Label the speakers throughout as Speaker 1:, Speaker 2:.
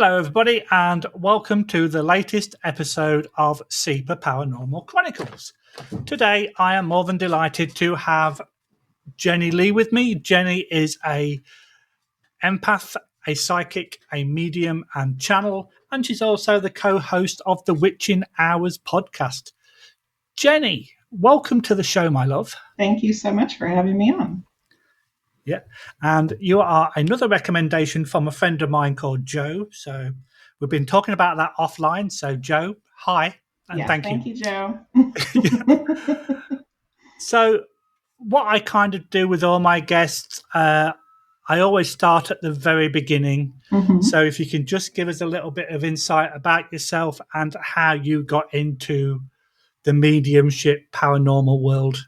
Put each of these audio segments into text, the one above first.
Speaker 1: Hello, everybody, and welcome to the latest episode of SEPA Paranormal Chronicles. Today, I am more than delighted to have Jenny Lee with me. Jenny is a empath, a psychic, a medium, and channel, and she's also the co-host of the Witching Hours podcast. Jenny, welcome to the show, my love.
Speaker 2: Thank you so much for having me on.
Speaker 1: Yeah, and you are another recommendation from a friend of mine called Joe. So we've been talking about that offline. So Joe, hi, and thank you.
Speaker 2: Thank you, Joe.
Speaker 1: So what I kind of do with all my guests, I always start at the very beginning. Mm-hmm. So if you can just give us a little bit of insight about yourself and how you got into the mediumship paranormal world.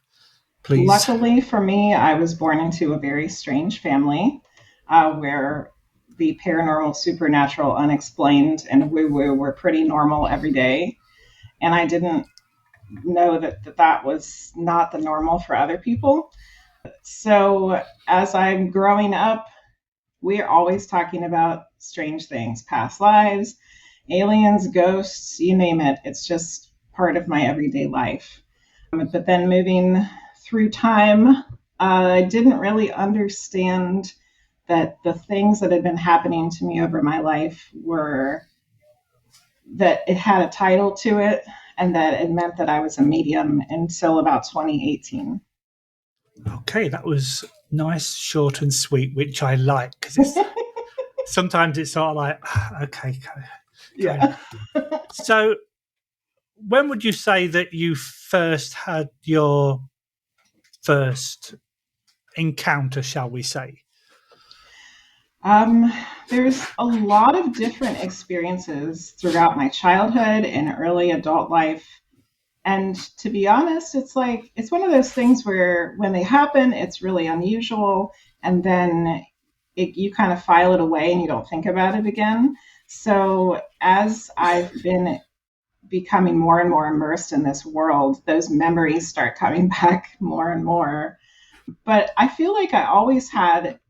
Speaker 1: Please.
Speaker 2: Luckily for me, I was born into a very strange family where the paranormal, supernatural, unexplained, and woo-woo were pretty normal every day. And I didn't know that was not the normal for other people. So as I'm growing up, we're always talking about strange things, past lives, aliens, ghosts, you name it. It's just part of my everyday life. But then moving through time, I didn't really understand that the things that had been happening to me over my life were that it had a title to it and that it meant that I was a medium until about 2018.
Speaker 1: Okay, that was nice, short and sweet, which I like because sometimes it's sort of like, okay.
Speaker 2: Yeah.
Speaker 1: So when would you say that you first had your first encounter, shall we say?
Speaker 2: There's a lot of different experiences throughout my childhood and early adult life. And to be honest, it's one of those things where when they happen, it's really unusual. And then you kind of file it away and you don't think about it again. So as I've been becoming more and more immersed in this world, those memories start coming back more and more. But I feel like I always had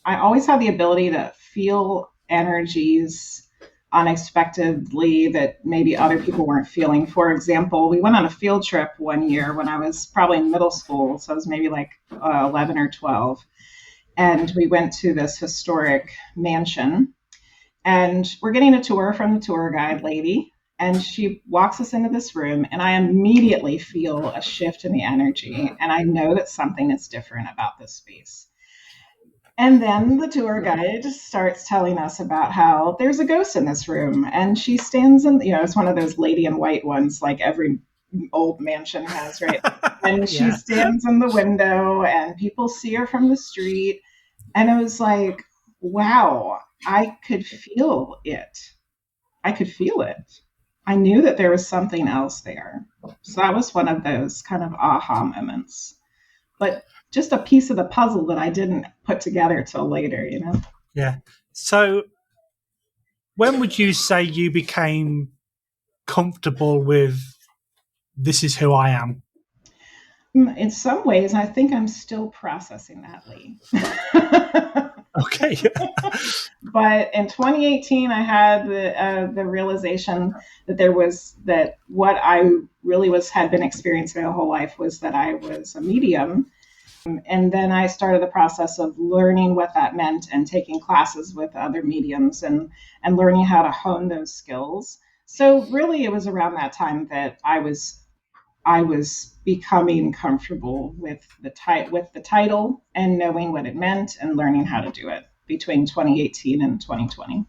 Speaker 2: the ability to feel energies unexpectedly that maybe other people weren't feeling. For example, we went on a field trip one year when I was probably in middle school, so I was maybe like 11 or 12, and we went to this historic mansion, and we're getting a tour from the tour guide lady. And she walks us into this room, and I immediately feel a shift in the energy. And I know that something is different about this space. And then the tour guide starts telling us about how there's a ghost in this room. And she stands in, it's one of those lady in white ones like every old mansion has, right? And she stands in the window, and people see her from the street. And it was like, wow, I could feel it. I knew that there was something else there. So that was one of those kind of aha moments. But just a piece of the puzzle that I didn't put together till later,
Speaker 1: Yeah. So when would you say you became comfortable with this is who I am?
Speaker 2: In some ways, I think I'm still processing that, Lee.
Speaker 1: Okay.
Speaker 2: But in 2018, I had the realization that what I really had been experiencing my whole life was that I was a medium. And then I started the process of learning what that meant and taking classes with other mediums and learning how to hone those skills. So really, it was around that time that I was becoming comfortable with the title and knowing what it meant and learning how to do it between 2018 and 2020.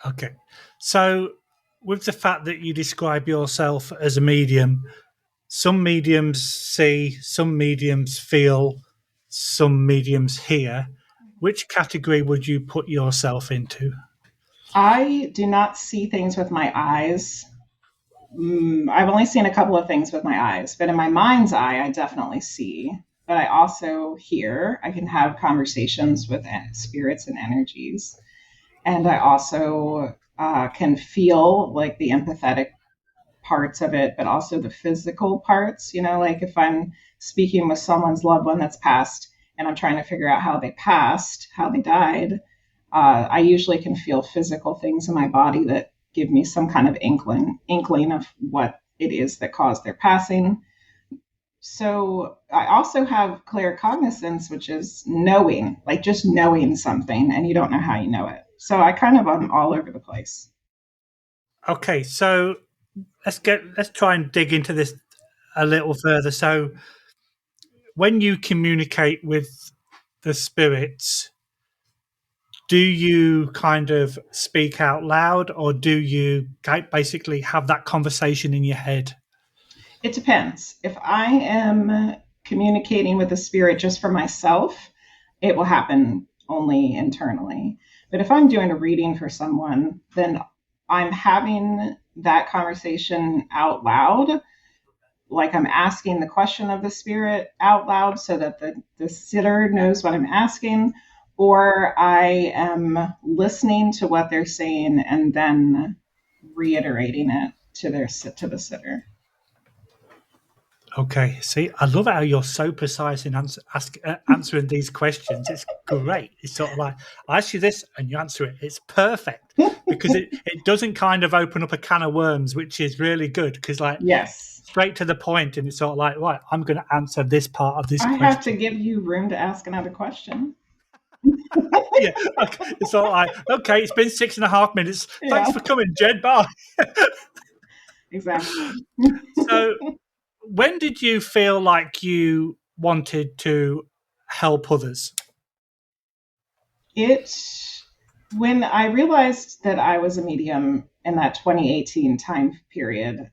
Speaker 1: Okay. So with the fact that you describe yourself as a medium, some mediums see, some mediums feel, some mediums hear. Which category would you put yourself into?
Speaker 2: I do not see things with my eyes. I've only seen a couple of things with my eyes, but in my mind's eye, I definitely see. But I also hear. I can have conversations with spirits and energies. And I also can feel like the empathetic parts of it, but also the physical parts, like if I'm speaking with someone's loved one that's passed and I'm trying to figure out how they passed, how they died, I usually can feel physical things in my body that give me some kind of inkling of what it is that caused their passing. So I also have claircognizance, which is knowing, like just knowing something, and you don't know how you know it. So I kind of am all over the place.
Speaker 1: Okay, so let's try and dig into this a little further. So when you communicate with the spirits, do you kind of speak out loud, or do you basically have that conversation in your head?
Speaker 2: It depends. If I am communicating with a spirit just for myself, it will happen only internally. But if I'm doing a reading for someone, then I'm having that conversation out loud, like I'm asking the question of the spirit out loud so that the sitter knows what I'm asking, or I am listening to what they're saying and then reiterating it to the sitter.
Speaker 1: Okay, see, I love how you're so precise in answering these questions. It's great. It's sort of like, I ask you this and you answer it. It's perfect because it doesn't kind of open up a can of worms, which is really good because, like,
Speaker 2: Yes.
Speaker 1: straight to the point, and it's sort of like, right, I'm going to answer this part of this
Speaker 2: I
Speaker 1: question.
Speaker 2: have to give you room to ask another question.
Speaker 1: Yeah, okay. It's all like, okay, it's been 6.5 minutes.
Speaker 2: Yeah.
Speaker 1: Thanks for coming, Jed. Bye.
Speaker 2: Exactly.
Speaker 1: So, when did you feel like you wanted to help others?
Speaker 2: When I realized that I was a medium in that 2018 time period,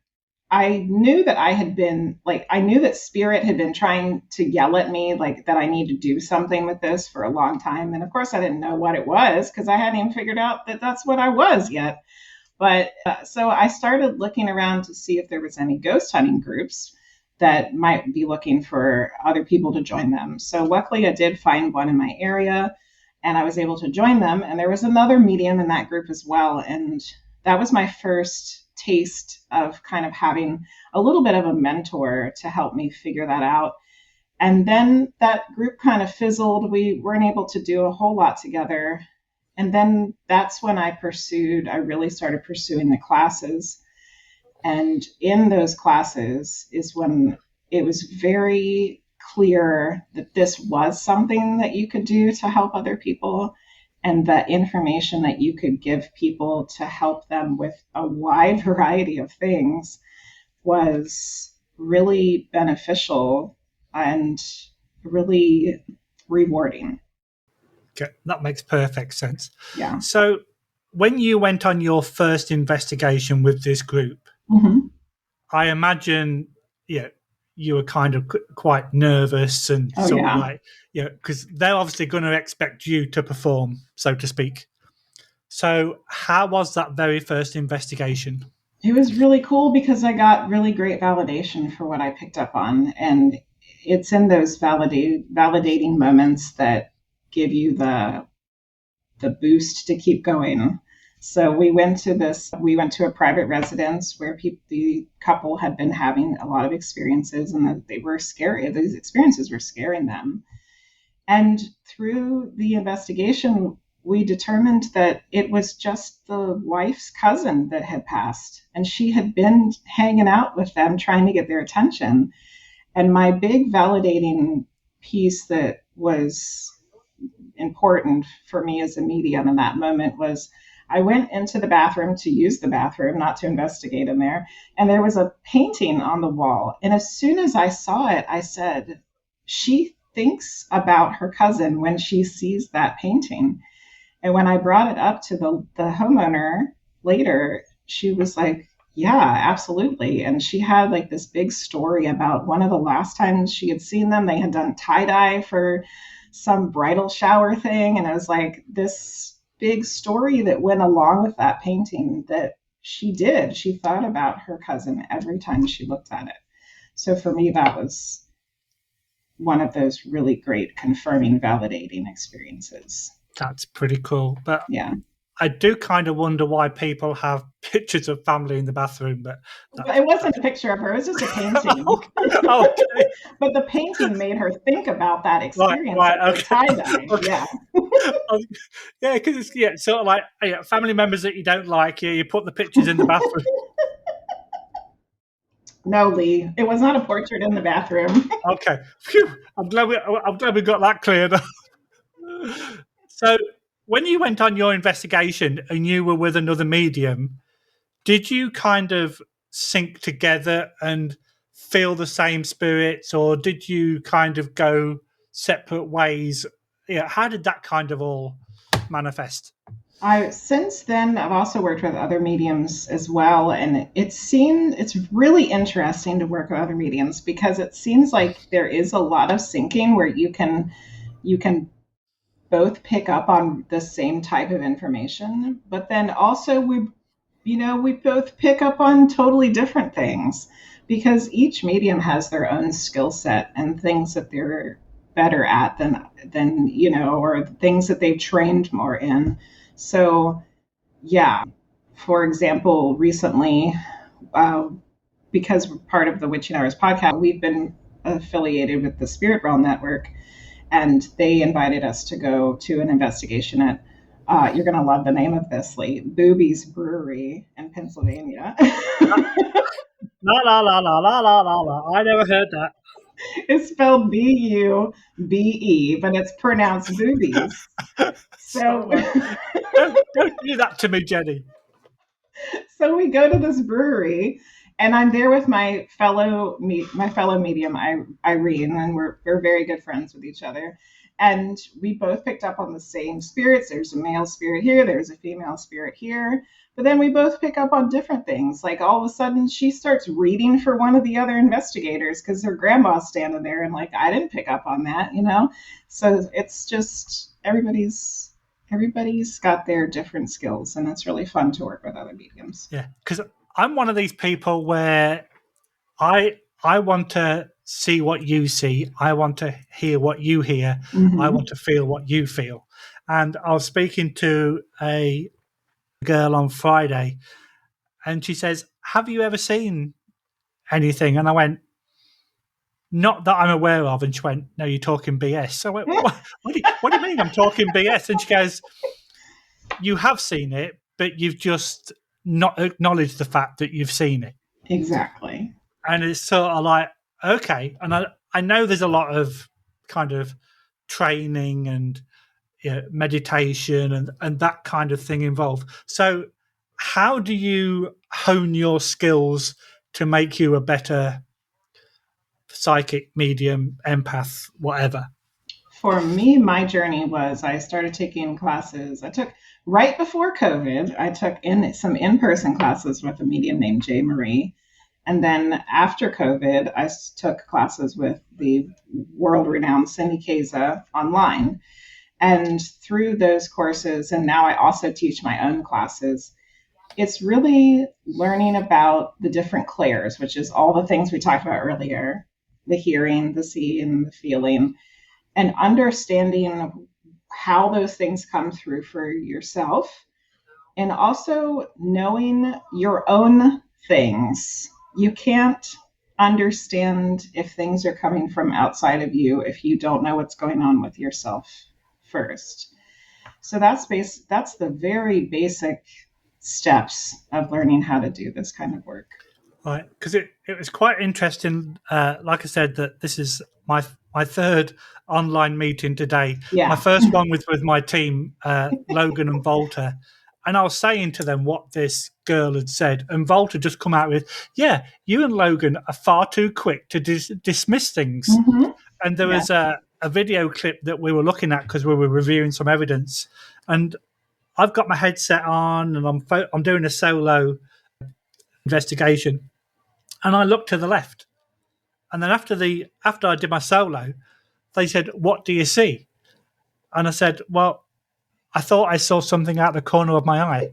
Speaker 2: I knew that I knew that spirit had been trying to yell at me, like that I need to do something with this for a long time. And of course, I didn't know what it was because I hadn't even figured out that that's what I was yet. But so I started looking around to see if there was any ghost hunting groups that might be looking for other people to join them. So luckily, I did find one in my area and I was able to join them. And there was another medium in that group as well. And that was my first taste of kind of having a little bit of a mentor to help me figure that out. And then that group kind of fizzled. We weren't able to do a whole lot together. And then that's when I really started pursuing the classes. And in those classes is when it was very clear that this was something that you could do to help other people, and the information that you could give people to help them with a wide variety of things was really beneficial and really rewarding.
Speaker 1: Okay, that makes perfect sense.
Speaker 2: Yeah.
Speaker 1: So, when you went on your first investigation with this group,
Speaker 2: Mm-hmm.
Speaker 1: I imagine, you were kind of quite nervous and of like, because they're obviously going to expect you to perform, so to speak. So, how was that very first investigation?
Speaker 2: It was really cool because I got really great validation for what I picked up on. And it's in those validating moments that give you the boost to keep going. So we went to a private residence where the couple had been having a lot of experiences and that they were scary. These experiences were scaring them. And through the investigation, we determined that it was just the wife's cousin that had passed. And she had been hanging out with them, trying to get their attention. And my big validating piece that was important for me as a medium in that moment was I went into the bathroom to use the bathroom, not to investigate in there. And there was a painting on the wall. And as soon as I saw it, I said, she thinks about her cousin when she sees that painting. And when I brought it up to the homeowner later, she was like, yeah, absolutely. And she had like this big story about one of the last times she had seen them. They had done tie-dye for some bridal shower thing. And it was like this big story that went along with that painting that she did. She thought about her cousin every time she looked at it. So for me, that was one of those really great confirming, validating experiences.
Speaker 1: That's pretty cool. But
Speaker 2: yeah,
Speaker 1: I do kind of wonder why people have pictures of family in the bathroom, but
Speaker 2: it wasn't a picture of her. It was just a painting.
Speaker 1: Okay.
Speaker 2: But the painting made her think about that experience.
Speaker 1: Right, okay.
Speaker 2: Tie-dye.
Speaker 1: Okay.
Speaker 2: Yeah.
Speaker 1: Yeah, because it's sort of like family members that you don't like. Yeah, you put the pictures in the bathroom.
Speaker 2: No, Lee, it was not a portrait in the bathroom.
Speaker 1: Okay, phew, I'm glad we got that cleared up. So, when you went on your investigation and you were with another medium, did you kind of sync together and feel the same spirits, or did you kind of go separate ways? Yeah, how did that kind of all manifest?
Speaker 2: I since then I've also worked with other mediums as well, and it's really interesting to work with other mediums because it seems like there is a lot of syncing where you can both pick up on the same type of information, but then also we both pick up on totally different things because each medium has their own skill set and things that they're better at than or things that they've trained more in. So yeah, for example, recently, uh, because we're part of the Witching Hours podcast, we've been affiliated with the Spirit Realm Network, and they invited us to go to an investigation at, you're going to love the name of this, Lee, Booby's Brewery in Pennsylvania.
Speaker 1: La la la la la la la la. I never heard that.
Speaker 2: It's spelled Bube, but it's pronounced Boobies. So,
Speaker 1: don't do that to me, Jenny.
Speaker 2: So we go to this brewery, and I'm there with my fellow medium, Irene, and we're very good friends with each other. And we both picked up on the same spirits. There's a male spirit here, there's a female spirit here. But then we both pick up on different things. Like all of a sudden, she starts reading for one of the other investigators because her grandma's standing there, and like I didn't pick up on that. So it's just everybody's got their different skills, and it's really fun to work with other mediums.
Speaker 1: Yeah, because I'm one of these people where I want to see what you see, I want to hear what you hear, I want to feel what you feel. And I was speaking to a girl on Friday, and she says, "Have you ever seen anything?" And I went, "Not that I'm aware of." And she went, "No, you're talking BS." So I went, what do you mean I'm talking BS? And she goes, "You have seen it, but you've just not acknowledged the fact that you've seen it."
Speaker 2: Exactly.
Speaker 1: And it's sort of like, okay. And I know there's a lot of kind of training and meditation and that kind of thing involved. So how do you hone your skills to make you a better psychic, medium, empath, whatever?
Speaker 2: For me, my journey was I started taking classes. I took right before COVID. I took some in-person classes with a medium named J. Marie, and then after COVID, I took classes with the world-renowned Cindy Keza online. And through those courses, and now I also teach my own classes, it's really learning about the different clairs, which is all the things we talked about earlier, the hearing, the seeing, the feeling, and understanding how those things come through for yourself, and also knowing your own things. You can't understand if things are coming from outside of you if you don't know what's going on with yourself first. So that's the very basic steps of learning how to do this kind of work.
Speaker 1: Right, because it was quite interesting. Like I said, that this is my third online meeting today.
Speaker 2: Yeah.
Speaker 1: My first one was with my team, Logan and Volta, and I was saying to them what this girl had said, and Volta just come out with, "Yeah, you and Logan are far too quick to dismiss things." And there was a video clip that we were looking at because we were reviewing some evidence, and I've got my headset on and I'm doing a solo investigation. And I looked to the left, and then after I did my solo, they said, "What do you see?" And I said, "Well, I thought I saw something out the corner of my eye,"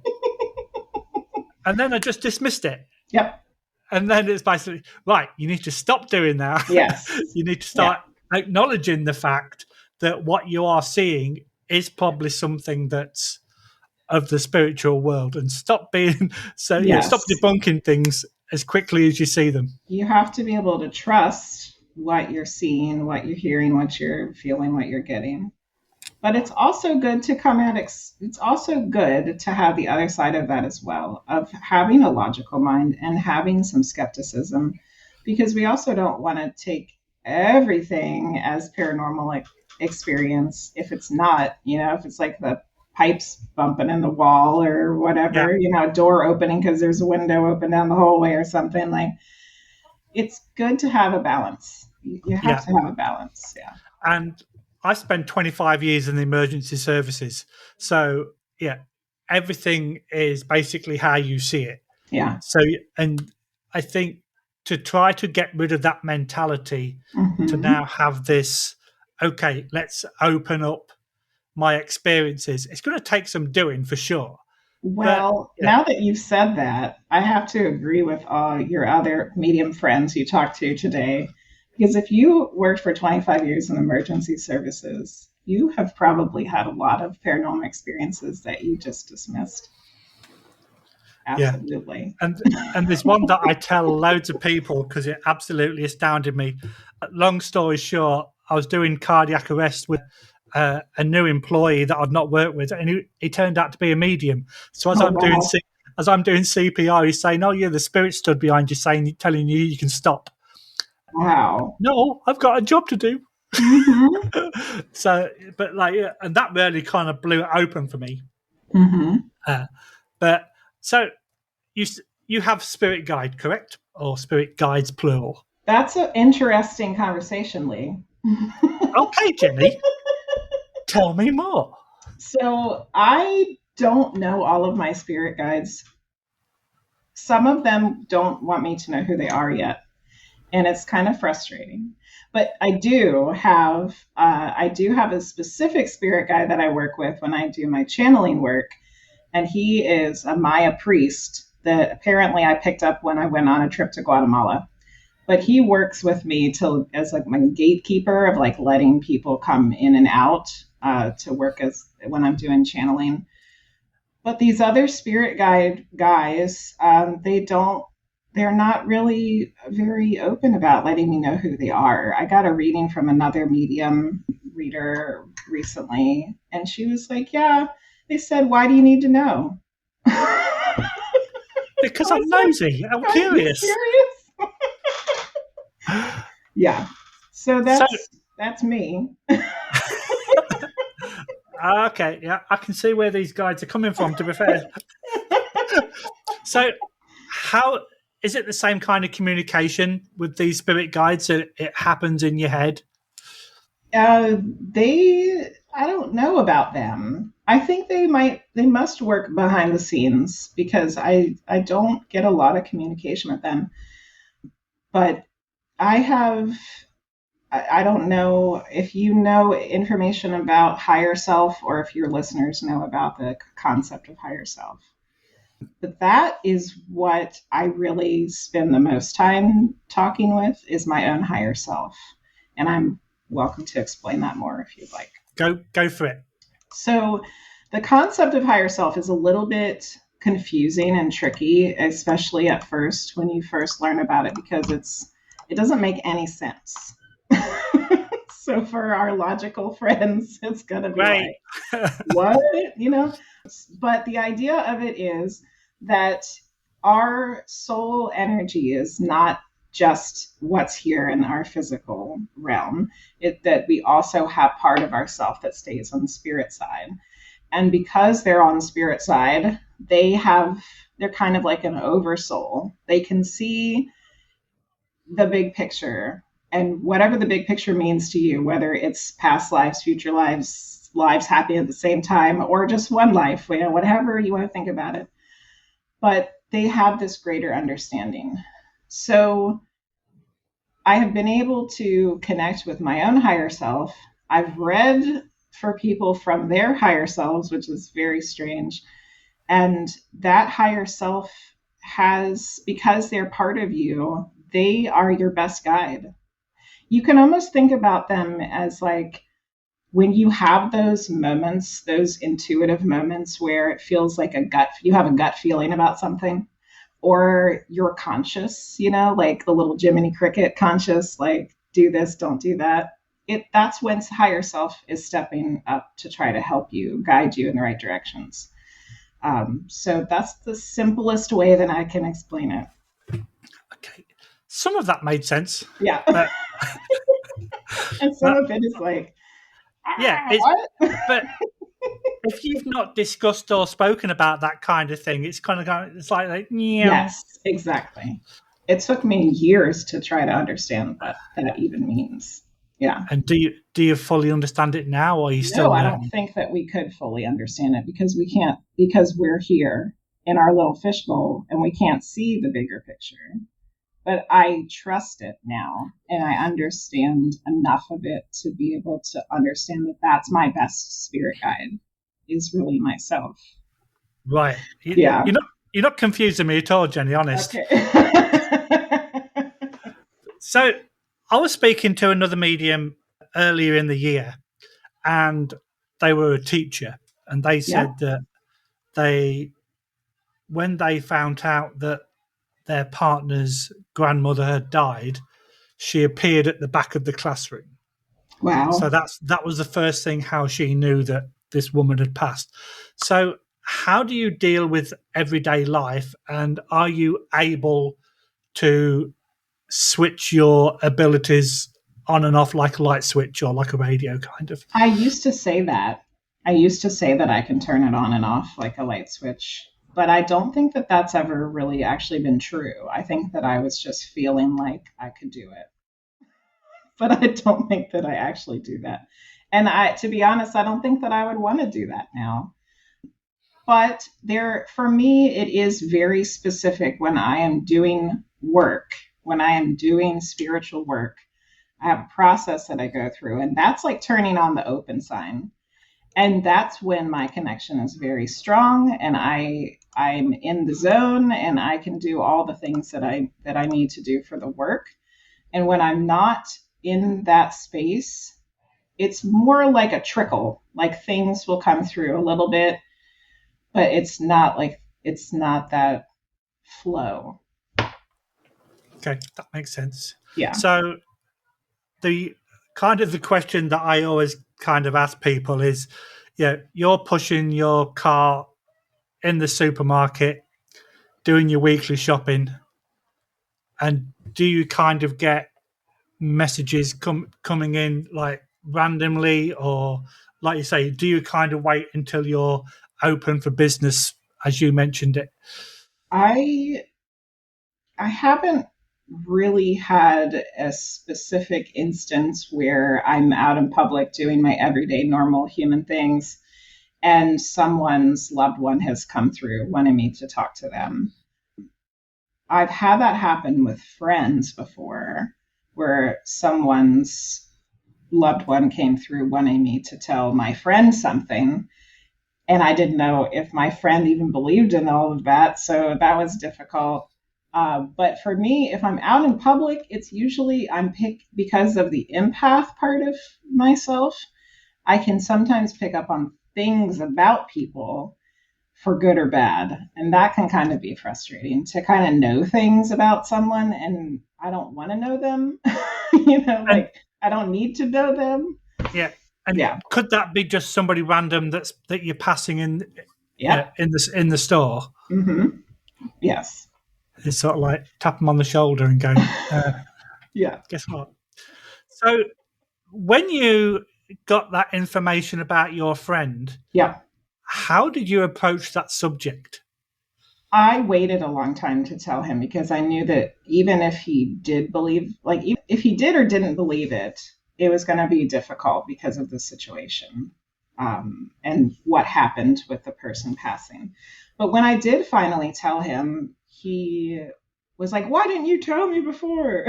Speaker 1: and then I just dismissed it.
Speaker 2: Yep.
Speaker 1: And then it's basically, right, you need to stop doing that.
Speaker 2: Yes.
Speaker 1: You need to start acknowledging the fact that what you are seeing is probably something that's of the spiritual world, and stop being stop debunking things as quickly as you see them.
Speaker 2: You have to be able to trust what you're seeing, what you're hearing, what you're feeling, what you're getting. But it's also good to come at it's also good to have the other side of that as well, of having a logical mind and having some skepticism, because we also don't want to take everything as paranormal experience if it's not, if it's like the pipes bumping in the wall or
Speaker 1: Yeah,
Speaker 2: whatever, a door opening because there's a window open down the hallway or something. Like, it's good to have a balance. You have
Speaker 1: yeah.
Speaker 2: to have a balance. Yeah.
Speaker 1: And I spent 25 years in the emergency services. So, yeah, everything is basically how you see it.
Speaker 2: Yeah.
Speaker 1: So, and I think to try to get rid of that mentality, to
Speaker 2: Mm-hmm.
Speaker 1: now have this, okay, let's open up my experiences, it's going to take some doing for sure. But
Speaker 2: Well,
Speaker 1: yeah,
Speaker 2: now that you've said that, I have to agree with your other medium friends you talked to today. Because if you worked for 25 years in emergency services, you have probably had a lot of paranormal experiences that you just dismissed.
Speaker 1: yeah.
Speaker 2: Absolutely.
Speaker 1: And and there's one that I tell loads of people because it absolutely astounded me. Long story short, I was doing cardiac arrest with a new employee that I'd not worked with, and he turned out to be a medium. So
Speaker 2: Oh, wow.
Speaker 1: as I'm doing CPR, he's saying, "Oh yeah, the spirit stood behind you, telling you you can stop."
Speaker 2: Wow.
Speaker 1: No, I've got a job to do.
Speaker 2: Mm-hmm.
Speaker 1: So, but like, yeah, and that really kind of blew it open for me.
Speaker 2: Mm-hmm.
Speaker 1: Uh, but so you you have spirit guide, correct, or spirit guides plural?
Speaker 2: That's an interesting conversation, Lee.
Speaker 1: Okay, Jenny, tell me more.
Speaker 2: So I don't know all of my spirit guides. Some of them don't want me to know who they are yet, and it's kind of frustrating. But I do have a specific spirit guide that I work with when I do my channeling work, and he is a Maya priest that apparently I picked up when I went on a trip to Guatemala. But he works with me to as like my gatekeeper of like letting people come in and out to work as when I'm doing channeling. But these other spirit guide guys, they're not really very open about letting me know who they are. I got a reading from another medium reader recently, and she was like, yeah, they said, why do you need to know? I
Speaker 1: Because I'm
Speaker 2: was like,
Speaker 1: nosy. I'm
Speaker 2: are you
Speaker 1: curious.
Speaker 2: serious? Yeah. So
Speaker 1: So,
Speaker 2: that's me.
Speaker 1: okay, yeah, I can see where these guides are coming from, to be fair. So, how is it the same kind of communication with these spirit guides? So it happens in your head?
Speaker 2: I don't know about them. I think they must work behind the scenes because I don't get a lot of communication with them. But I have, I don't know if you know information about higher self or if your listeners know about the concept of higher self. But that is what I really spend the most time talking with is my own higher self. And I'm welcome to explain that more if you'd like.
Speaker 1: Go for it.
Speaker 2: So the concept of higher self is a little bit confusing and tricky, especially at first when you first learn about it, because it doesn't make any sense. So for our logical friends, it's gonna be
Speaker 1: Great.
Speaker 2: like, what? You know? But the idea of it is that our soul energy is not just what's here in our physical realm, that we also have part of ourself that stays on the spirit side. And because they're on the spirit side, they're kind of like an oversoul. They can see the big picture, and whatever the big picture means to you, whether it's past lives, future lives, lives happening at the same time, or just one life, whatever you want to think about it. But they have this greater understanding. So I have been able to connect with my own higher self. I've read for people from their higher selves, which is very strange. And that higher self because they're part of you, they are your best guide. You can almost think about them as like when you have those moments, those intuitive moments where it feels like you have a gut feeling about something, or you're conscious, like the little Jiminy Cricket conscious, like do this, don't do that. that's when higher self is stepping up to try to help you, guide you in the right directions. So that's the simplest way that I can explain it.
Speaker 1: Okay. Some of that made sense.
Speaker 2: Yeah.
Speaker 1: But,
Speaker 2: And some of it is like, what?
Speaker 1: But if you've not discussed or spoken about that kind of thing, it's kind of it's like
Speaker 2: Yes, exactly. It took me years to try to understand what that even means. Yeah.
Speaker 1: And do you fully understand it now, or are you still
Speaker 2: No, I
Speaker 1: learning?
Speaker 2: don't think that we could fully understand it because we can't, because we're here in our little fishbowl and we can't see the bigger picture. But I trust it now, and I understand enough of it to be able to understand that that's my best spirit guide, is really myself.
Speaker 1: Right.
Speaker 2: Yeah.
Speaker 1: You're not confusing me at all, Jenny, honest.
Speaker 2: Okay.
Speaker 1: So I was speaking to another medium earlier in the year, and they were a teacher, and they said that when they found out that their partner's grandmother had died, she appeared at the back of the classroom.
Speaker 2: Wow.
Speaker 1: So that was the first thing how she knew that this woman had passed. So how do you deal with everyday life, and are you able to switch your abilities on and off like a light switch or like a radio kind of?
Speaker 2: I used to say that. I can turn it on and off like a light switch, but I don't think that that's ever really actually been true. I think that I was just feeling like I could do it, but I don't think that I actually do that. And to be honest, I don't think that I would want to do that now. But for me, it is very specific when I am doing work, when I am doing spiritual work. I have a process that I go through, and that's like turning on the open sign. And that's when my connection is very strong, and I'm in the zone, and I can do all the things that I need to do for the work. And when I'm not in that space, it's more like a trickle, like things will come through a little bit, but it's not that flow.
Speaker 1: Okay, that makes sense.
Speaker 2: Yeah.
Speaker 1: So the question that I always kind of ask people is, you're pushing your car in the supermarket, doing your weekly shopping, and do you kind of get messages coming in like randomly, or like you say, do you kind of wait until you're open for business, as you mentioned it?
Speaker 2: I haven't really had a specific instance where I'm out in public doing my everyday normal human things and someone's loved one has come through wanting me to talk to them. I've had that happen with friends before, where someone's loved one came through wanting me to tell my friend something, and I didn't know if my friend even believed in all of that, so that was difficult. But for me, if I'm out in public, it's usually I'm picked because of the empath part of myself. I can sometimes pick up on things about people for good or bad. And that can kind of be frustrating to kind of know things about someone and I don't want to know them. Like I don't need to know them.
Speaker 1: Yeah. And could that be just somebody random that you're passing in in the store?
Speaker 2: Mm-hmm. Yes.
Speaker 1: It's sort of like tap them on the shoulder and go, guess what? So when you got that information about your friend, how did you approach that subject?
Speaker 2: I waited a long time to tell him because I knew that even if he did believe, like if he did or didn't believe it, it was going to be difficult because of the situation and what happened with the person passing. But when I did finally tell him, he was like, "Why didn't you tell me before?"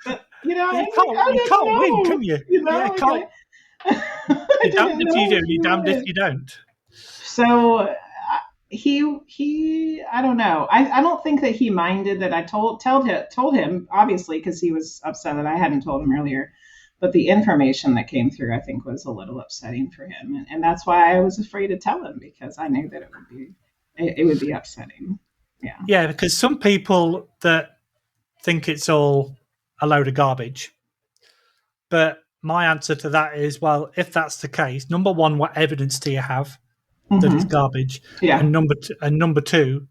Speaker 2: But,
Speaker 1: you can't win, can you?
Speaker 2: You're damned
Speaker 1: if you do, you're damned if you don't.
Speaker 2: So he I don't know. I don't think that he minded that I told him, obviously, because he was upset that I hadn't told him earlier. But the information that came through, I think, was a little upsetting for him, and that's why I was afraid to tell him because I knew that it would be upsetting.
Speaker 1: Yeah, because some people that think it's all a load of garbage But my answer to that is, well, if that's the case, number one, what evidence do you have that it's garbage?
Speaker 2: Yeah.
Speaker 1: And number two,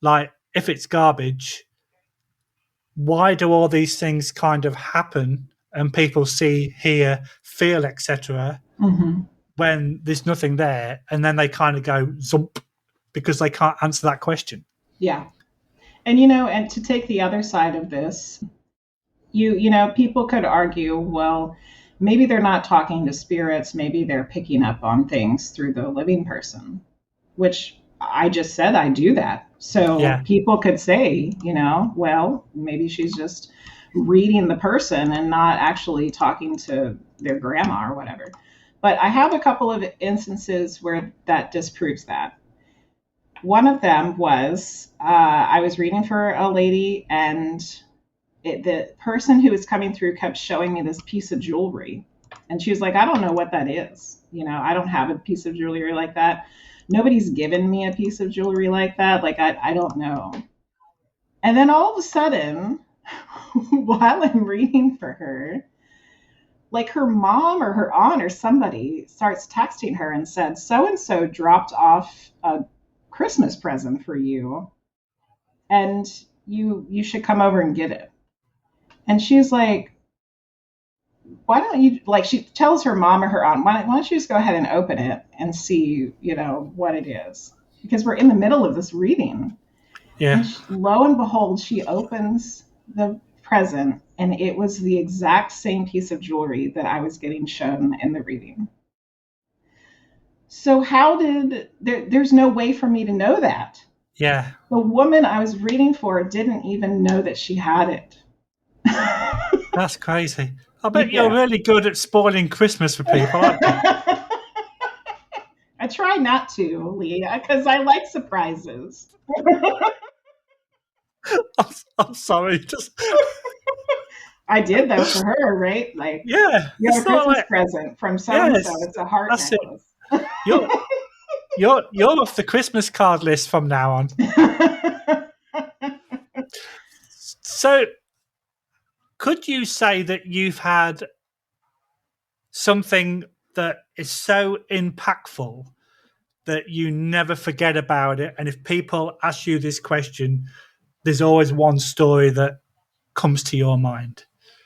Speaker 1: like, if it's garbage, why do all these things kind of happen and people see, hear, feel, etc., when there's nothing there, and then they kind of go zump because they can't answer that question?
Speaker 2: Yeah. And, you know, and to take the other side of this, you know, people could argue, well, maybe they're not talking to spirits, maybe they're picking up on things through the living person, which I just said I do that. So
Speaker 1: Yeah.
Speaker 2: people could say, you know, well, maybe she's just reading the person and not actually talking to their grandma or whatever. But I have a couple of instances where that disproves that. One of them was I was reading for a lady, and the person who was coming through kept showing me this piece of jewelry. And she was like, I don't know what that is. You know, I don't have a piece of jewelry like that. Nobody's given me a piece of jewelry like that. Like, I don't know. And then all of a sudden, while I'm reading for her, like her mom or her aunt or somebody starts texting her and said, so and so dropped off a Christmas present for you, and you should come over and get it. And she's like, why don't you, like, she tells her mom or her aunt, why don't you just go ahead and open it and see, you know, what it is? Because we're in the middle of this reading.
Speaker 1: Yeah.
Speaker 2: And lo and behold, she opens the present, and it was the exact same piece of jewelry that I was getting shown in the reading. So how did there's no way for me to know that.
Speaker 1: Yeah.
Speaker 2: The woman I was reading for didn't even know that she had it.
Speaker 1: That's crazy. I bet you're really good at spoiling Christmas for people, aren't you?
Speaker 2: I try not to, Leah, because I like surprises.
Speaker 1: I'm sorry. Just
Speaker 2: I did, though, for her, right? Like,
Speaker 1: yeah,
Speaker 2: you have a Christmas present from so-and-so.
Speaker 1: Yes,
Speaker 2: it's a heart
Speaker 1: that's
Speaker 2: necklace.
Speaker 1: You're off the Christmas card list from now on. So, could you say that you've had something that is so impactful that you never forget about it? And if people ask you this question, there's always one story that comes to your mind.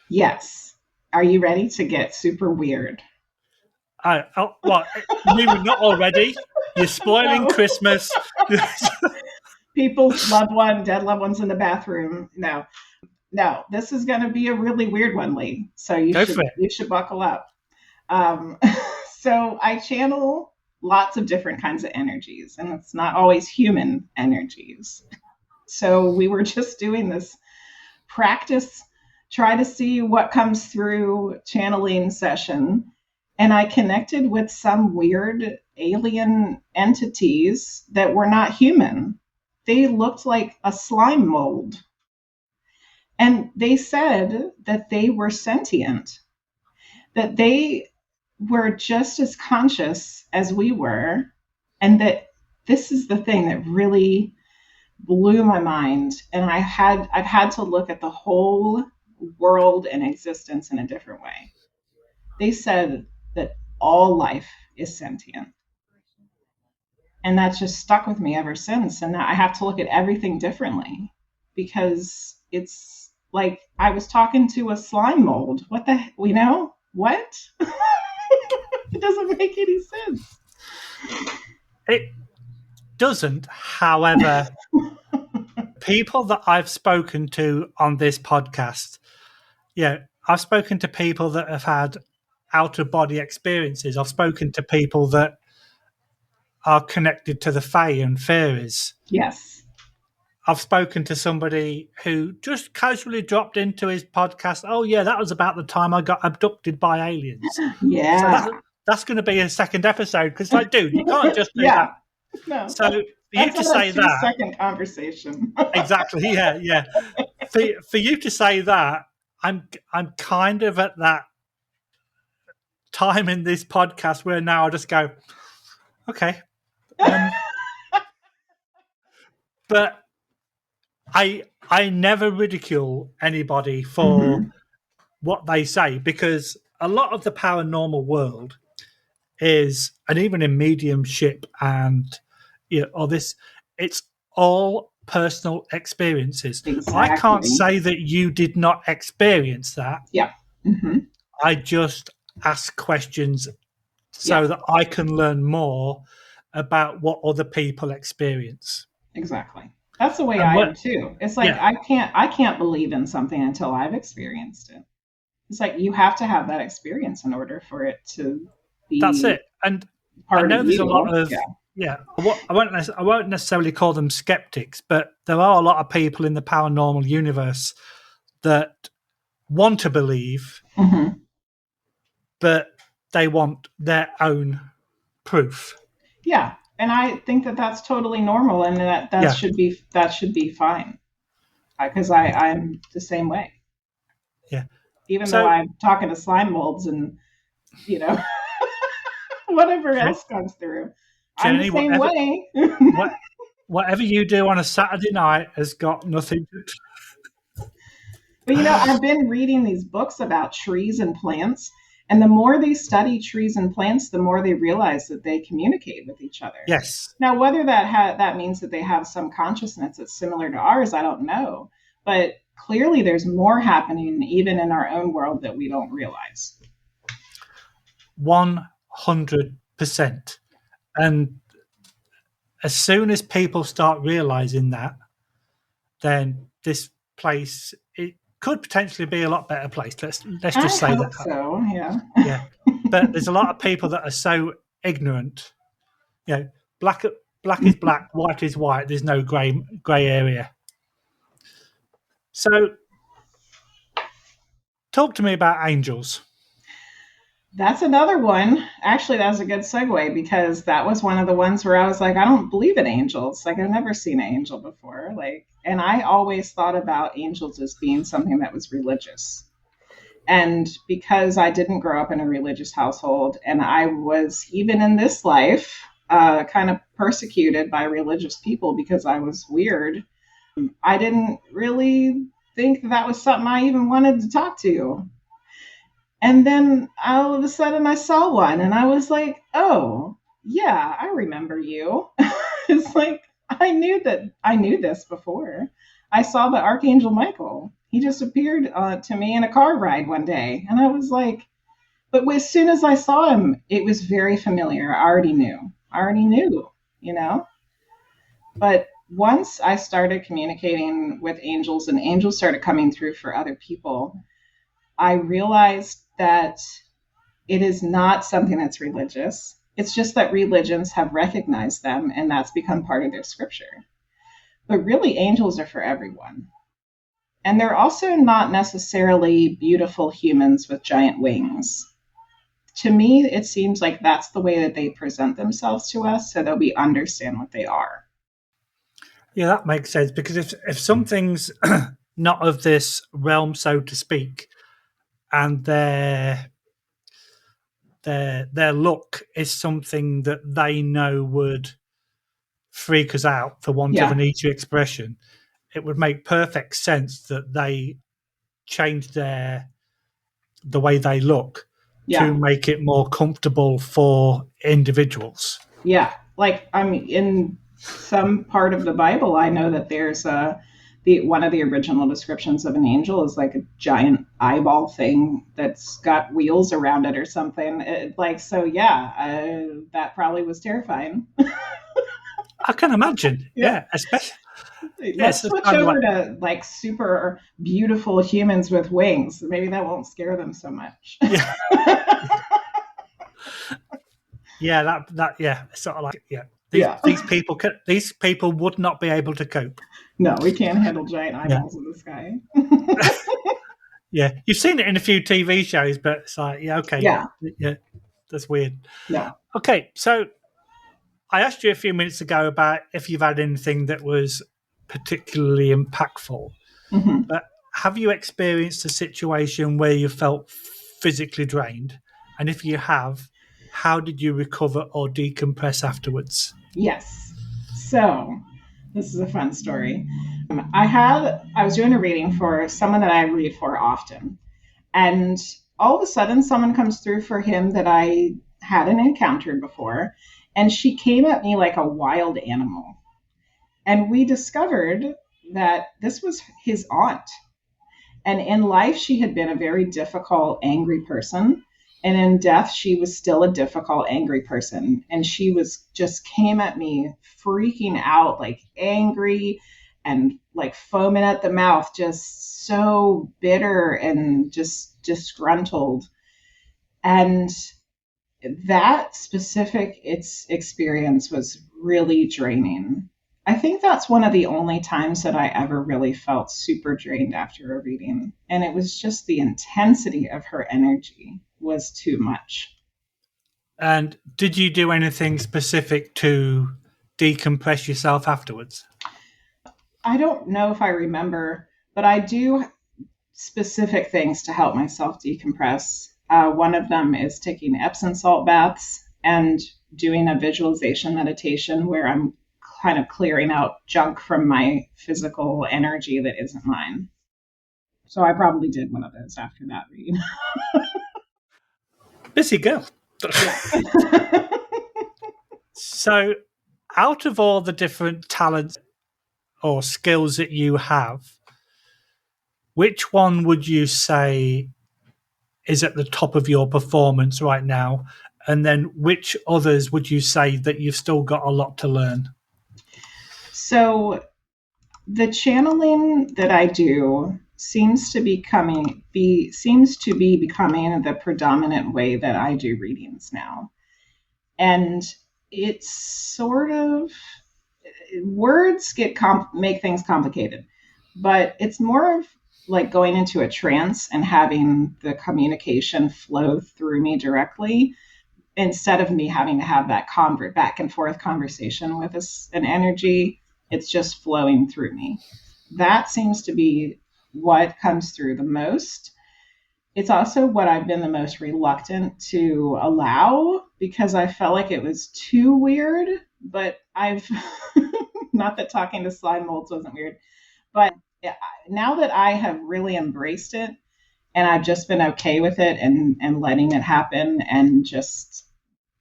Speaker 2: Yes. Are you ready to get super weird?
Speaker 1: Well, maybe not already. You're spoiling Christmas.
Speaker 2: People's dead loved ones in the bathroom. No, this is going to be a really weird one, Lee. So you should buckle up. So I channel lots of different kinds of energies, and it's not always human energies. So we were just doing this practice, try to see what comes through channeling session. And I connected with some weird alien entities that were not human. They looked like a slime mold. And they said that they were sentient, that they were just as conscious as we were. And that this is the thing that really blew my mind. And I've had to look at the whole world and existence in a different way. They said that all life is sentient. And that's just stuck with me ever since. And I have to look at everything differently, because it's like I was talking to a slime mold. What the heck? You know? What? It doesn't make any sense.
Speaker 1: It doesn't. However, people that I've spoken to on this podcast, I've spoken to people that have had out-of-body experiences. I've spoken to people that are connected to the Fae and fairies.
Speaker 2: Yes.
Speaker 1: I've spoken to somebody who just casually dropped into his podcast. Oh, yeah, that was about the time I got abducted by aliens.
Speaker 2: Yeah.
Speaker 1: So that's going to be a second episode, because, like, dude, you can't just do that.
Speaker 2: No.
Speaker 1: So for you to say that,
Speaker 2: second conversation.
Speaker 1: Exactly. Yeah. For you to say that, I'm kind of at that time in this podcast where now I just go, okay. But I never ridicule anybody for what they say, because a lot of the paranormal world is, and even in mediumship and or this, it's all personal experiences. I can't
Speaker 2: Exactly.
Speaker 1: say that you did not experience that.
Speaker 2: Yeah. Mm-hmm.
Speaker 1: I just ask questions
Speaker 2: Yeah.
Speaker 1: so that I can learn more about what other people experience.
Speaker 2: Exactly. That's the way
Speaker 1: And
Speaker 2: I
Speaker 1: what,
Speaker 2: am too. It's like
Speaker 1: yeah,
Speaker 2: I can't believe in something until I've experienced it. It's like you have to have that experience in order for it to
Speaker 1: that's
Speaker 2: be
Speaker 1: it. And I
Speaker 2: part of
Speaker 1: know there's a lot
Speaker 2: you.
Speaker 1: of,
Speaker 2: Yeah.
Speaker 1: yeah, I won't necessarily call them skeptics, but there are a lot of people in the paranormal universe that want to believe,
Speaker 2: Hmm.
Speaker 1: but they want their own proof.
Speaker 2: Yeah. And I think that that's totally normal, and that
Speaker 1: Yeah,
Speaker 2: should be fine. Because I'm the same way.
Speaker 1: yeah.
Speaker 2: Even though
Speaker 1: So,
Speaker 2: I'm talking to slime molds and you know whatever
Speaker 1: Je-
Speaker 2: else comes through, I'm the
Speaker 1: Jenny,
Speaker 2: same way.
Speaker 1: what, whatever you do on a Saturday night has got nothing
Speaker 2: But
Speaker 1: to.
Speaker 2: I've been reading these books about trees and plants, and the more they study trees and plants, the more they realize that they communicate with each other.
Speaker 1: Yes.
Speaker 2: Now, whether that means that they have some consciousness that's similar to ours, I don't know. But clearly, there's more happening even in our own world that we don't realize.
Speaker 1: 100%. And as soon as people start realizing that, then this place, it could potentially be a lot better place. Let's
Speaker 2: I
Speaker 1: just say
Speaker 2: hope
Speaker 1: that.
Speaker 2: so. Yeah.
Speaker 1: Yeah. But there's a lot of people that are so ignorant. You know, black black is black, white is white. There's no grey area. So talk to me about angels.
Speaker 2: That's another one. Actually, that was a good segue because that was one of the ones where I was like, I don't believe in angels. Like, I've never seen an angel before. Like, and I always thought about angels as being something that was religious. And because I didn't grow up in a religious household, and I was, even in this life, kind of persecuted by religious people because I was weird, I didn't really think that was something I even wanted to talk to. And then all of a sudden I saw one and I was like, oh, yeah, I remember you. It's like I knew this before. I saw the Archangel Michael. He just appeared to me in a car ride one day. And I was like, but as soon as I saw him, it was very familiar. I already knew. I already knew, you know? But once I started communicating with angels and angels started coming through for other people, I realized that it is not something that's religious. It's just that religions have recognized them and that's become part of their scripture. But really, angels are for everyone. And they're also not necessarily beautiful humans with giant wings. To me, it seems like that's the way that they present themselves to us so that we understand what they are.
Speaker 1: Yeah, that makes sense because if something's not of this realm, so to speak, and their look is something that they know would freak us out, for want of
Speaker 2: Yeah,
Speaker 1: an easier expression, it would make perfect sense that they change the way they look to
Speaker 2: yeah,
Speaker 1: make it more comfortable for individuals.
Speaker 2: yeah. Like I'm in some part of the Bible, I know that there's the one of the original descriptions of an angel is like a giant eyeball thing that's got wheels around it or something. Like so, yeah, that probably was terrifying.
Speaker 1: I can imagine,
Speaker 2: Yeah.
Speaker 1: yeah, especially
Speaker 2: Let's
Speaker 1: yes, it's
Speaker 2: switch
Speaker 1: kind of like
Speaker 2: over to like super beautiful humans with wings. Maybe that won't scare them so much.
Speaker 1: yeah, yeah, that yeah, sort of like yeah.
Speaker 2: Yeah.
Speaker 1: These people would not be able to cope.
Speaker 2: No, we can't handle giant
Speaker 1: Yeah,
Speaker 2: eyeballs in the sky.
Speaker 1: yeah. You've seen it in a few TV shows, but it's like yeah, okay,
Speaker 2: Yeah.
Speaker 1: yeah, that's weird.
Speaker 2: No.
Speaker 1: Okay, so I asked you a few minutes ago about if you've had anything that was particularly impactful,
Speaker 2: Hmm.
Speaker 1: but have you experienced a situation where you felt physically drained? And if you have, how did you recover or decompress afterwards?
Speaker 2: Yes. So this is a fun story. I was doing a reading for someone that I read for often, And all of a sudden, someone comes through for him that I hadn't encountered before. And she came at me like a wild animal. And we discovered that this was his aunt. And in life, she had been a very difficult, angry person. And in death, she was still a difficult, angry person. And she was just came at me freaking out, like angry and like foaming at the mouth, just so bitter and just disgruntled. And that specific experience was really draining. I think that's one of the only times that I ever really felt super drained after a reading. And it was just the intensity of her energy was too much.
Speaker 1: And did you do anything specific to decompress yourself afterwards?
Speaker 2: I don't know if I remember, but I do specific things to help myself decompress. One of them is taking Epsom salt baths and doing a visualization meditation where I'm kind of clearing out junk from my physical energy that isn't mine. So I probably did one of those after that read.
Speaker 1: Busy girl. So, out of all the different talents or skills that you have, which one would you say is at the top of your performance right now? And then which others would you say that you've still got a lot to learn?
Speaker 2: So the channeling that I do seems to be becoming the predominant way that I do readings now. And it's sort of words make things complicated, but it's more of like going into a trance and having the communication flow through me directly instead of me having to have that back and forth conversation with an energy. It's just flowing through me. That seems to be what comes through the most. It's also what I've been the most reluctant to allow because I felt like it was too weird, but I've not that talking to slime molds wasn't weird, but now that I have really embraced it and I've just been okay with it and letting it happen and just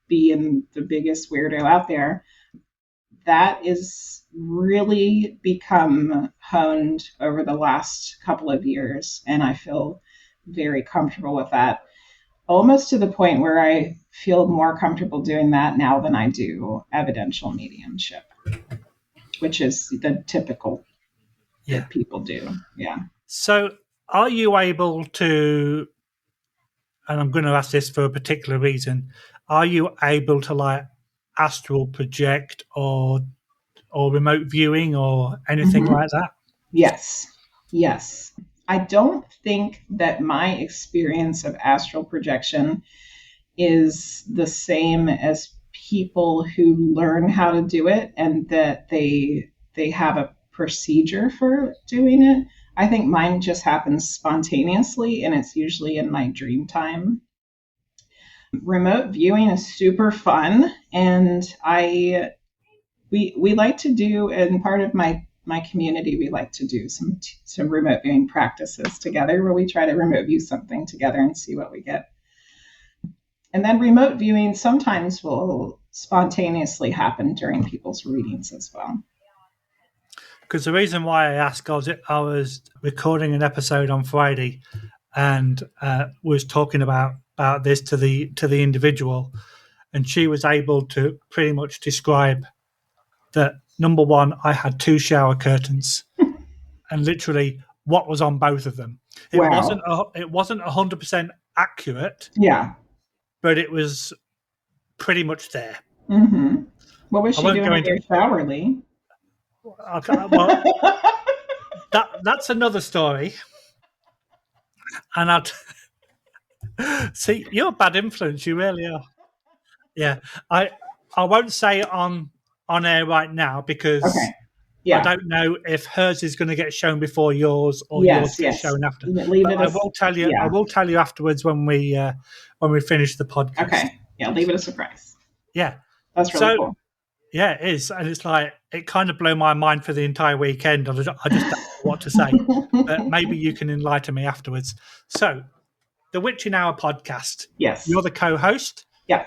Speaker 2: being the biggest weirdo out there, that is really become honed over the last couple of years. And I feel very comfortable with that, almost to the point where I feel more comfortable doing that now than I do evidential mediumship, which is the typical that people do. Yeah.
Speaker 1: So are you able to, and I'm going to ask this for a particular reason, are you able to like astral project or remote viewing or anything like that?
Speaker 2: Yes. I don't think that my experience of astral projection is the same as people who learn how to do it and that they have a procedure for doing it. I think mine just happens spontaneously and it's usually in my dream time. Remote viewing is super fun, and we like to do, and part of my community, we like to do some remote viewing practices together where we try to remote view something together and see what we get. And then remote viewing sometimes will spontaneously happen during people's readings as well.
Speaker 1: Because the reason why I asked, I was recording an episode on Friday and was talking about this to the individual, and she was able to pretty much describe that. Number one, I had 2 shower curtains, and literally what was on both of them. It wasn't 100% accurate.
Speaker 2: Yeah,
Speaker 1: but it was pretty much there.
Speaker 2: Mm-hmm. What was she doing in your shower, Lee?
Speaker 1: Okay, well, that's another story. And see, you're a bad influence. You really are. Yeah, I won't say it on air right now because I don't know if hers is going to get shown before yours or yours gets shown after. I will tell you. Yeah. I will tell you afterwards when we finish the podcast.
Speaker 2: Okay. Yeah, leave it a surprise.
Speaker 1: Yeah,
Speaker 2: that's really cool.
Speaker 1: Yeah, it is, and it's like it kind of blew my mind for the entire weekend. I just don't know what to say, but maybe you can enlighten me afterwards. So, the Witching Hour podcast.
Speaker 2: Yes.
Speaker 1: You're the co-host.
Speaker 2: Yeah.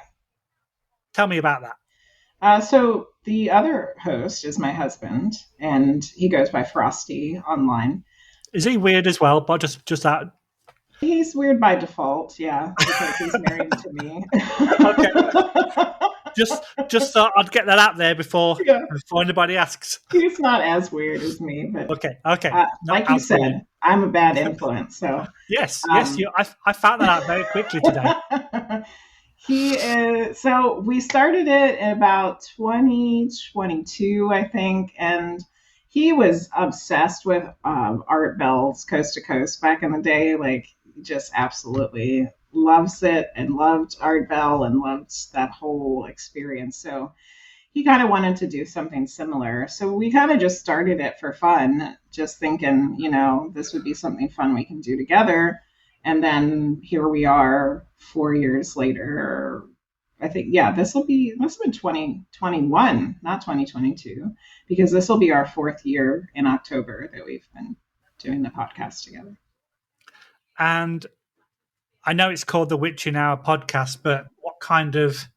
Speaker 1: Tell me about that.
Speaker 2: So the other host is my husband, and he goes by Frosty online.
Speaker 1: Is he weird as well? But just that.
Speaker 2: He's weird by default, yeah, because he's married to me.
Speaker 1: Okay. Just thought I'd get that out there before anybody asks.
Speaker 2: He's not as weird as me, but
Speaker 1: okay.
Speaker 2: Like you said, I'm a bad influence. So
Speaker 1: yes, I found that out very quickly today.
Speaker 2: He is. So we started it in about 2022, I think, and he was obsessed with Art Bell's Coast to Coast back in the day. Like, just absolutely loves it and loved Art Bell and loved that whole experience. So he kind of wanted to do something similar. So we kind of just started it for fun, just thinking, this would be something fun we can do together. And then here we are 4 years later. I think, this must have been 2021, not 2022, because this will be our 4th year in October that we've been doing the podcast together.
Speaker 1: And I know it's called the Witching Hour podcast, but what kind of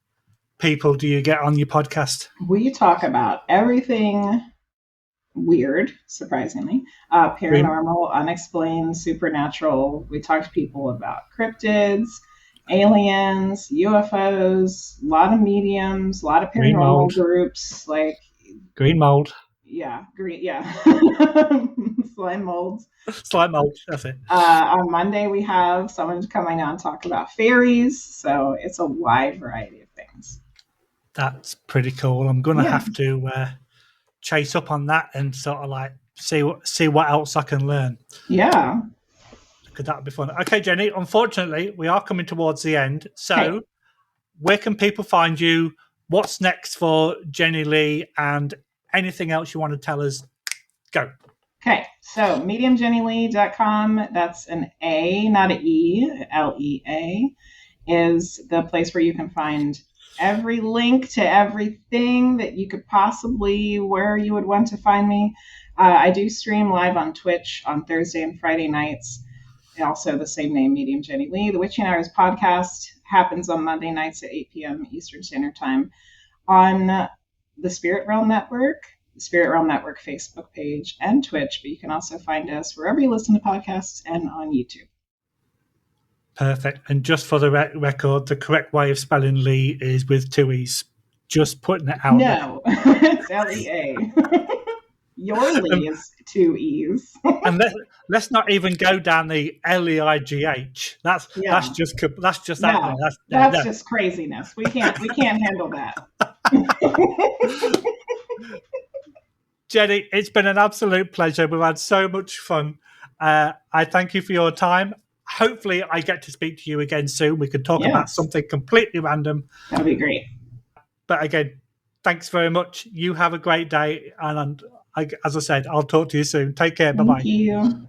Speaker 1: people do you get on your podcast?
Speaker 2: We talk about everything weird, surprisingly, paranormal, unexplained, supernatural. We talk to people about cryptids, aliens, UFOs, a lot of mediums, a lot of paranormal groups, like
Speaker 1: green mold.
Speaker 2: Slime molds.
Speaker 1: Slime mold, that's it.
Speaker 2: On Monday, we have someone coming on talk about fairies. So it's a wide variety of things.
Speaker 1: That's pretty cool. I'm going to have to chase up on that and sort of like see what else I can learn.
Speaker 2: Yeah.
Speaker 1: Because that would be fun. Okay, Jenny, unfortunately, we are coming towards the end. So where can people find you? What's next for Jenny Lee and anything else you want to tell us? Go.
Speaker 2: Okay, so mediumjennylee.com, that's an A, not an E, L-E-A, is the place where you can find every link to everything that you could possibly, where you would want to find me. I do stream live on Twitch on Thursday and Friday nights. Also the same name, Medium Jenny Lee. The Witching Hours podcast happens on Monday nights at 8 p.m. Eastern Standard Time on the Spirit Realm Network, the Spirit Realm Network Facebook page, and Twitch. But you can also find us wherever you listen to podcasts and on YouTube.
Speaker 1: Perfect. And just for the record, the correct way of spelling Lee is with 2 E's. Just putting it out there.
Speaker 2: No, it's L-E-A. Your Lee is 2 E's.
Speaker 1: And let's not even go down the L-E-I-G-H. That's just
Speaker 2: that's just craziness. We can't handle that.
Speaker 1: Jenny, it's been an absolute pleasure. We've had so much fun. I thank you for your time. Hopefully I get to speak to you again soon. We can talk about something completely random.
Speaker 2: That'd be great.
Speaker 1: But again, thanks very much. You have a great day. And as I said, I'll talk to you soon. Take care. Bye-bye.
Speaker 2: Thank you.